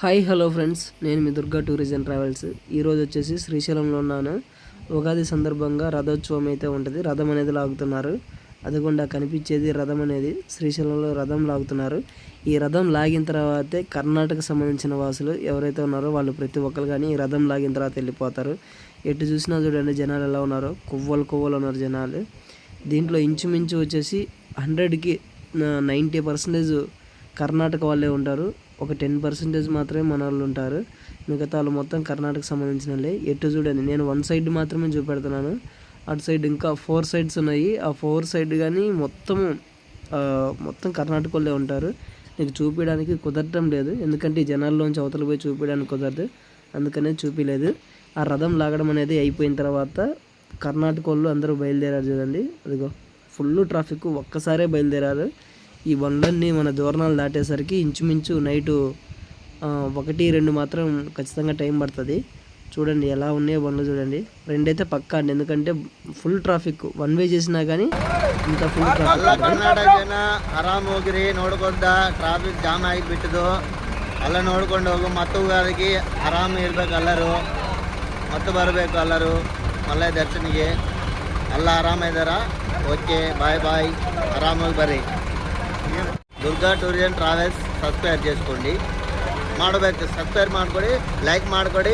Hi hello friends, నేను మీ Durga tourism and travels. ఈరోజు వచ్చేసి శ్రీశైలంలో ఉన్నాను. ఉగాది సందర్భంగా రథోత్సవం అయితే ఉంటుంది. రథం అనేది లాగుతున్నారు. అదిగోండా కనిపించేది రథం అనేది. శ్రీశైలంలో రథం లాగుతున్నారు. ఈ రథం లాగిన తర్వాతే కర్ణాటక సంబంధించిన వాసులు ఎవరైతే ఉన్నారో వాళ్ళు ప్రతి ఒక్కరు కానీ ఈ రథం లాగిన తర్వాత వెళ్ళిపోతారు. ఎటు చూసినా చూడండి జనాలు ఎలా ఉన్నారో, కొవ్వలు ఉన్నారు జనాలు. దీంట్లో ఇంచుమించు వచ్చేసి 100కి 90% కర్ణాటక వాళ్ళే ఉంటారు. ఒక 10% మాత్రమే మన వాళ్ళు ఉంటారు. మిగతా వాళ్ళు మొత్తం కర్ణాటక సంబంధించిన వాళ్ళే. ఎటు చూడండి, నేను 1 సైడ్ మాత్రమే చూపెడుతున్నాను. అటు సైడ్ ఇంకా 4 సైడ్స్ ఉన్నాయి. ఆ 4 సైడ్ కానీ మొత్తం కర్ణాటక వాళ్ళే ఉంటారు. నీకు చూపించడానికి కుదరటం లేదు, ఎందుకంటే ఈ జనాల్లోంచి అవతల పోయి చూపించడానికి కుదరదు. అందుకనే చూపించలేదు. ఆ రథం లాగడం అనేది అయిపోయిన తర్వాత కర్ణాటక వాళ్ళు అందరూ బయలుదేరారు. చూడండి, అదిగో ఫుల్ ట్రాఫిక్, ఒక్కసారే బయలుదేరారు. ఈ బండ్లన్నీ మన దూరణాలు దాటేసరికి ఇంచుమించు నైటు 1-2 మాత్రం ఖచ్చితంగా టైం పడుతుంది. చూడండి ఎలా ఉన్నాయో బండ్లు చూడండి. 2 అయితే పక్కా అండి, ఎందుకంటే ఫుల్ ట్రాఫిక్. 1 వే చేసినా కానీ ఇంత ಫುಲ್ ಟ್ರಾಫಿಕ್. ಕರ್ನಾಟಕ ಜನ ಆರಾಮ್ ಹೋಗ್ರಿ, ನೋಡ್ಕೊಂಡ ಟ್ರಾಫಿಕ್ ಜಾಮ್ ಆಗಿಬಿಟ್ಟಿದ್ದು. ಎಲ್ಲ ನೋಡ್ಕೊಂಡು ಹೋಗು. ಮತ್ತು ಅದಕ್ಕೆ ಆರಾಮ್ ಇರ್ಬೇಕು ಎಲ್ಲರೂ, ಮತ್ತು ಬರಬೇಕು ಎಲ್ಲರೂ ಮಲ್ಲೆ ದರ್ಶನಿಗೆ. ಎಲ್ಲ ಆರಾಮಿದಾರ? ಓಕೆ, ಬಾಯ್ ಬಾಯ್, ಆರಾಮಾಗಿ ಬರ್ರಿ. దుర్గా టూరిజం ట్రావెల్స్ సబ్స్క్రైబ్ చేసుకోండి. సబ్స్క్రైబ్ ಮಾಡ್ಕೊಳ್ಳಿ, ಲೈಕ್ ಮಾಡ್ಕೊಳ್ಳಿ.